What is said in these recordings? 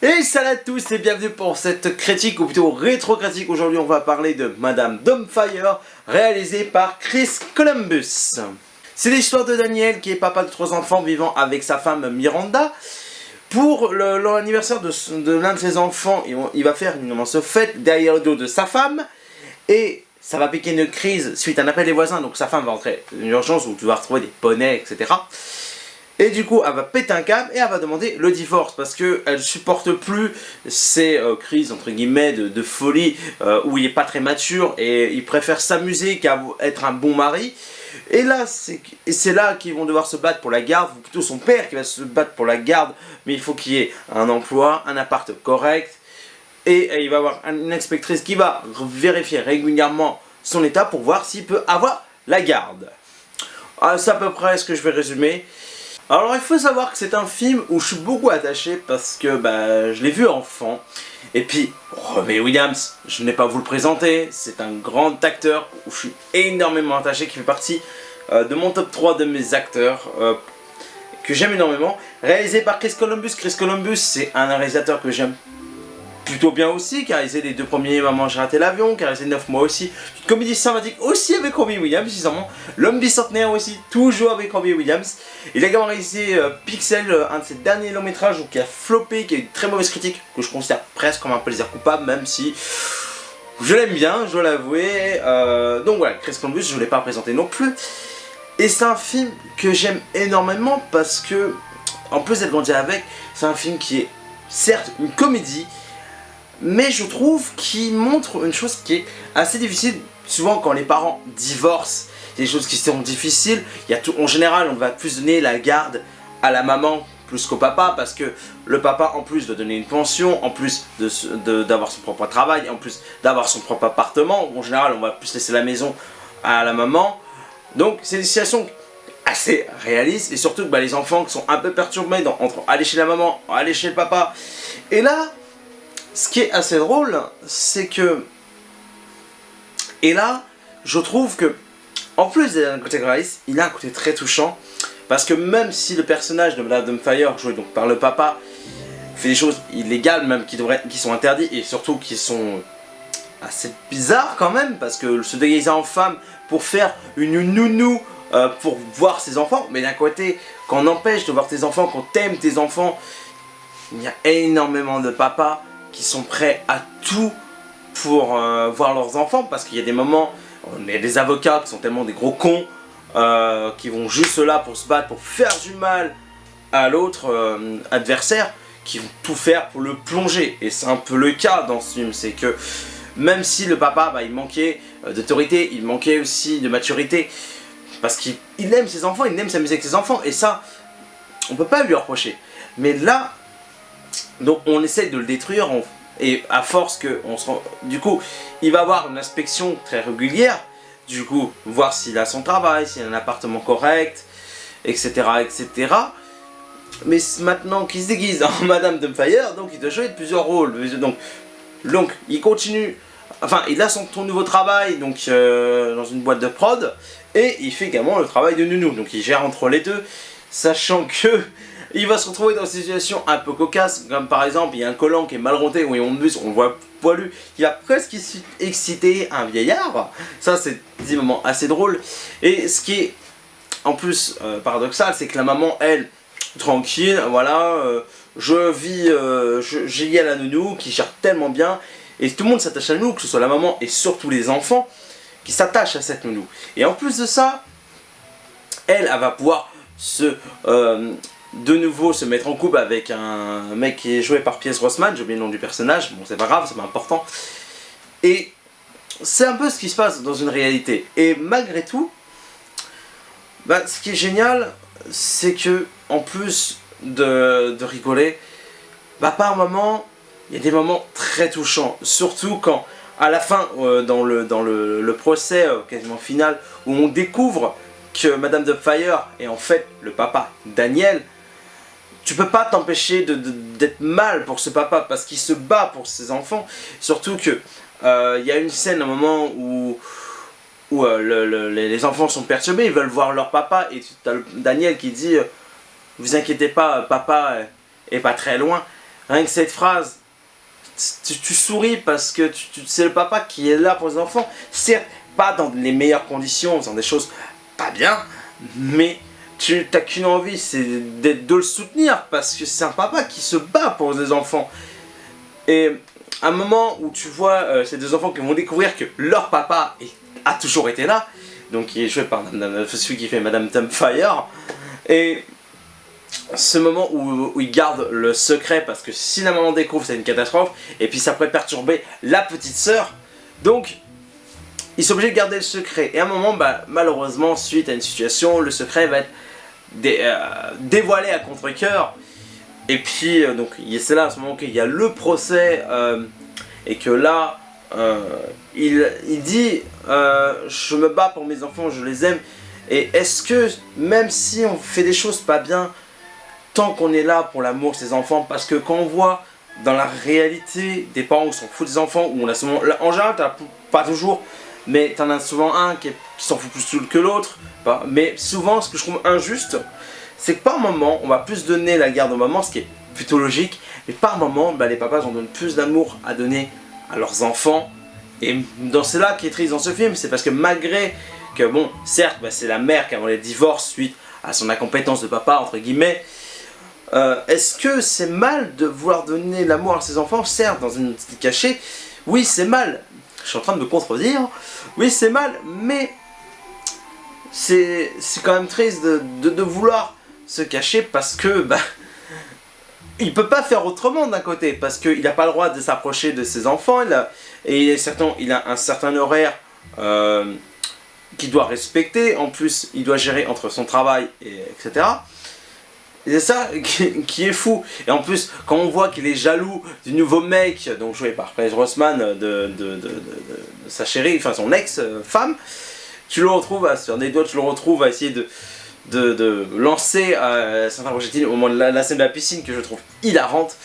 Et salut à tous et bienvenue pour cette critique, ou plutôt rétro-critique. Aujourd'hui on va parler de Madame Doubtfire, réalisée par Chris Columbus. C'est l'histoire de Daniel qui est papa de 3 enfants vivant avec sa femme Miranda. Pour l'anniversaire de l'un de ses enfants, il va faire une immense fête derrière le dos de sa femme. Et ça va piquer une crise suite à un appel des voisins, donc sa femme va entrer dans une urgence où tu vas retrouver des poneys, etc. Et du coup, elle va péter un câble et elle va demander le divorce parce qu'elle supporte plus ces crises entre guillemets de folie où il n'est pas très mature et il préfère s'amuser qu'à être un bon mari. Et là, c'est là qu'ils vont devoir se battre pour la garde, ou plutôt son père qui va se battre pour la garde, mais il faut qu'il y ait un emploi, un appart correct. Et il va y avoir une inspectrice qui va vérifier régulièrement son état pour voir s'il peut avoir la garde. C'est à peu près ce que je vais résumer. Alors il faut savoir que c'est un film où je suis beaucoup attaché parce que je l'ai vu enfant. Et puis Robin Williams, je n'ai pas à vous le présenter, c'est un grand acteur où je suis énormément attaché, qui fait partie de mon top 3 de mes acteurs que j'aime énormément. Réalisé par Chris Columbus. Chris Columbus, c'est un réalisateur que j'aime plutôt bien aussi, qui a réalisé les 2 premiers Maman j'ai raté l'avion, qui a réalisé 9 mois aussi, une comédie sympathique aussi avec Robin Williams, bizarrement, L'homme bicentenaire aussi, toujours avec Robin Williams. Il a également réalisé Pixel, un de ses derniers longs métrages qui a floppé, qui a eu de très mauvaises critiques, que je considère presque comme un plaisir coupable, même si je l'aime bien, je dois l'avouer. Donc voilà, Chris Columbus, je ne l'ai pas présenté non plus. Et c'est un film que j'aime énormément parce que, en plus d'être grandi avec, c'est un film qui est certes une comédie, mais je trouve qu'il montre une chose qui est assez difficile. Souvent quand les parents divorcent, il y a des choses qui sont difficiles. En général, on va plus donner la garde à la maman plus qu'au papa, parce que le papa, en plus de donner une pension, en plus d'avoir son propre travail, en plus d'avoir son propre appartement, en général on va plus laisser la maison à la maman. Donc c'est des situations assez réalistes, et surtout que les enfants qui sont un peu perturbés entre aller chez la maman, aller chez le papa. Et là, ce qui est assez drôle, c'est que... Et là, je trouve que, en plus d'un côté réaliste, il a un côté très touchant. Parce que même si le personnage de Madame Doubtfire, joué donc par le papa, fait des choses illégales, même qui sont interdites, et surtout qui sont assez bizarres quand même, parce que se déguiser en femme pour faire une nounou pour voir ses enfants, mais d'un côté, quand on empêche de voir tes enfants, quand t'aimes tes enfants, il y a énormément de papas qui sont prêts à tout pour voir leurs enfants, parce qu'il y a des moments, on a des avocats qui sont tellement des gros cons, qui vont juste là pour se battre, pour faire du mal à l'autre adversaire, qui vont tout faire pour le plonger. Et c'est un peu le cas dans ce film, c'est que même si le papa, il manquait d'autorité, il manquait aussi de maturité, parce qu'il aime ses enfants, il aime s'amuser avec ses enfants, et ça, on peut pas lui reprocher. Mais là, donc on essaye de le détruire, et à force que du coup, il va avoir une inspection très régulière, du coup, voir s'il a son travail, s'il a un appartement correct, etc. etc. Mais maintenant qu'il se déguise en Madame Doubtfire, donc il doit jouer plusieurs rôles. Donc il continue, enfin il a son nouveau travail, donc dans une boîte de prod, et il fait également le travail de nounou, donc il gère entre les deux, sachant que il va se retrouver dans une situation un peu cocasse, comme par exemple il y a un collant qui est mal monté, où on le voit poilu, qui va presque exciter un vieillard. Ça c'est des moments assez drôles. Et ce qui est en plus paradoxal, c'est que la maman, elle, tranquille, voilà, j'ai lié à la nounou qui gère tellement bien, et tout le monde s'attache à la nounou, que ce soit la maman et surtout les enfants qui s'attachent à cette nounou. Et en plus de ça, elle va pouvoir de nouveau se mettre en couple avec un mec qui est joué par Pierce Brosnan, j'ai oublié le nom du personnage, bon c'est pas grave, c'est pas important. Et c'est un peu ce qui se passe dans une réalité. Et malgré tout, ce qui est génial, c'est que en plus de rigoler, par moment, il y a des moments très touchants, surtout quand à la fin, dans le procès quasiment final, où on découvre que Madame Doubtfire est en fait le papa Daniel. Tu peux pas t'empêcher d'être mal pour ce papa, parce qu'il se bat pour ses enfants. Surtout que y a une scène, un moment où les enfants sont perturbés, ils veulent voir leur papa, et tu as Daniel qui dit vous inquiétez pas, papa est pas très loin. Rien que cette phrase, tu souris parce que c'est le papa qui est là pour les enfants. Certes, pas dans les meilleures conditions, dans des choses pas bien, mais tu n'as qu'une envie, c'est de le soutenir parce que c'est un papa qui se bat pour les enfants. Et à un moment où tu vois ces deux enfants qui vont découvrir que leur papa a toujours été là, donc il est joué par celui qui fait Madame Dumbfire, et ce moment où il garde le secret parce que si la maman découvre c'est une catastrophe, et puis ça pourrait perturber la petite sœur, donc ils sont obligés de garder le secret. Et à un moment, malheureusement, suite à une situation, le secret va être dévoilé à contre-cœur. Et puis, donc, c'est là à ce moment qu'il y a le procès, et que là, il dit je me bats pour mes enfants, je les aime. Et est-ce que, même si on fait des choses pas bien, tant qu'on est là pour l'amour de ses enfants, parce que quand on voit dans la réalité des parents où s'en foutent des enfants, où on a souvent, en général, pas toujours, mais t'en as souvent un qui s'en fout plus que l'autre. Mais souvent, ce que je trouve injuste, c'est que par moment, on va plus donner la garde aux mamans, ce qui est plutôt logique, mais par moment, les papas en donnent plus d'amour à donner à leurs enfants. Et c'est là qui est triste dans ce film, c'est parce que malgré que, bon, certes, c'est la mère qui a le divorce suite à son incompétence de papa, entre guillemets, est-ce que c'est mal de vouloir donner l'amour à ses enfants? Certes, dans une petite cachée, oui, c'est mal. Je suis en train de me contredire. Oui, c'est mal, mais c'est quand même triste de vouloir se cacher parce que il peut pas faire autrement d'un côté, parce qu'il n'a pas le droit de s'approcher de ses enfants, il a un certain horaire qu'il doit respecter, en plus il doit gérer entre son travail etc. Et c'est ça qui est fou. Et en plus, quand on voit qu'il est jaloux du nouveau mec, donc joué par Pierce Brosnan, de sa chérie, enfin son ex-femme, tu le retrouves sur des doigts, tu le retrouves à essayer de lancer certains projectiles au moment de la scène de la piscine que je trouve hilarante.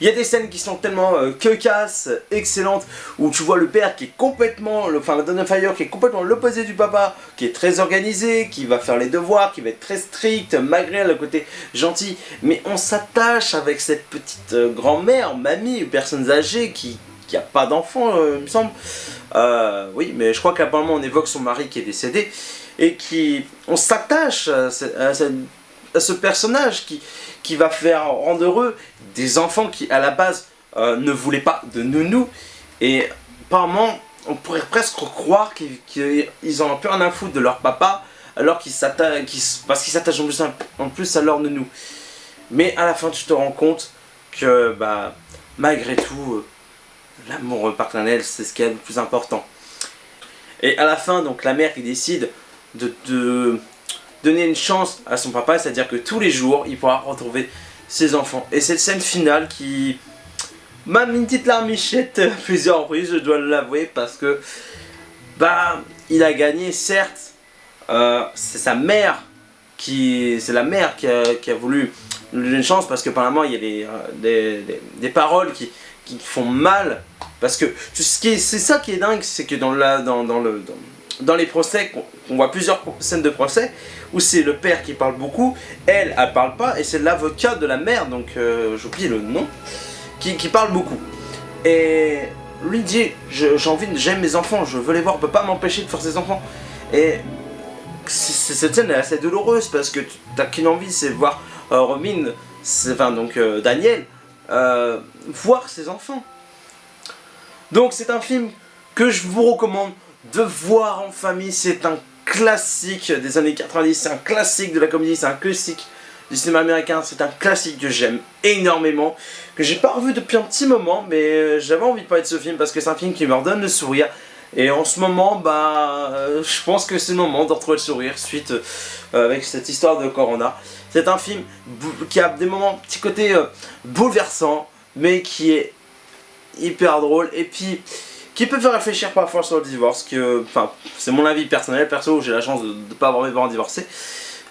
Il y a des scènes qui sont tellement cocasses, excellentes, où tu vois le père qui est complètement, la Dumbfire qui est complètement l'opposé du papa, qui est très organisé, qui va faire les devoirs, qui va être très strict, malgré le côté gentil. Mais on s'attache avec cette petite grand-mère, mamie, personnes âgées qui a pas d'enfant, il me semble. Oui, mais je crois qu'apparemment on évoque son mari qui est décédé. Et on s'attache à ce personnage qui va faire rendre heureux des enfants qui à la base ne voulaient pas de nounou. Et apparemment on pourrait presque croire qu'ils ont un peu rien à foutre de leur papa, alors parce qu'ils s'attachent en plus à leur nounou. Mais à la fin tu te rends compte que malgré tout l'amour paternel c'est ce qui est le plus important. Et à la fin, donc la mère qui décide de donner une chance à son papa, c'est-à-dire que tous les jours il pourra retrouver ses enfants. Et cette scène finale qui m'a mis une petite larmichette plusieurs reprises, je dois l'avouer, parce que il a gagné, certes, c'est la mère qui a voulu lui donner une chance, parce que apparemment il y a des paroles qui font mal, parce que c'est ça qui est dingue, c'est que dans les procès, on voit plusieurs scènes de procès où c'est le père qui parle beaucoup, elle parle pas, et c'est l'avocat de la mère, donc j'oublie le nom, qui parle beaucoup. Et lui dit j'aime mes enfants, je veux les voir, on peut pas m'empêcher de faire ses enfants. Et cette scène est assez douloureuse parce que t'as qu'une envie, c'est voir Robin, Daniel, voir ses enfants. Donc c'est un film que je vous recommande de voir en famille. C'est un classique des années 90, c'est un classique de la comédie, c'est un classique du cinéma américain, c'est un classique que j'aime énormément, que j'ai pas revu depuis un petit moment, mais j'avais envie de parler de ce film parce que c'est un film qui me redonne le sourire. Et en ce moment, je pense que c'est le moment de retrouver le sourire suite avec cette histoire de Corona. C'est un film qui a des moments, petit côté bouleversant, mais qui est hyper drôle, et puis qui peut faire réfléchir parfois sur le divorce, c'est mon avis personnel, perso, j'ai la chance de ne pas avoir mes parents divorcés.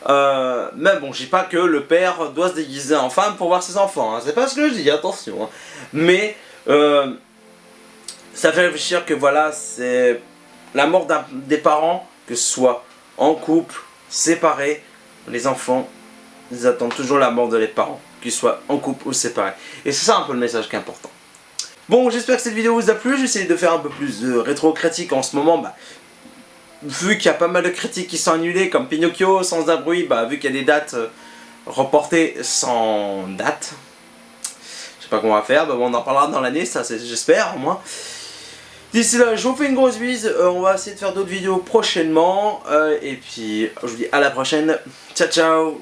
Mais bon, je dis pas que le père doit se déguiser en femme pour voir ses enfants, hein. C'est pas ce que je dis, attention, hein. Mais ça fait réfléchir que voilà, c'est la mort des parents, que ce soit en couple, séparés, les enfants, ils attendent toujours la mort de les parents. qu'ils soient en couple ou séparés. Et c'est ça un peu le message qui est important. Bon, j'espère que cette vidéo vous a plu. J'essaie de faire un peu plus de rétro-critique en ce moment. Vu qu'il y a pas mal de critiques qui sont annulées, comme Pinocchio, Sans un bruit, vu qu'il y a des dates reportées sans date. Je sais pas comment on va faire, on en parlera dans l'année, ça j'espère au moins. D'ici là, je vous fais une grosse bise. On va essayer de faire d'autres vidéos prochainement. Et puis, je vous dis à la prochaine. Ciao, ciao!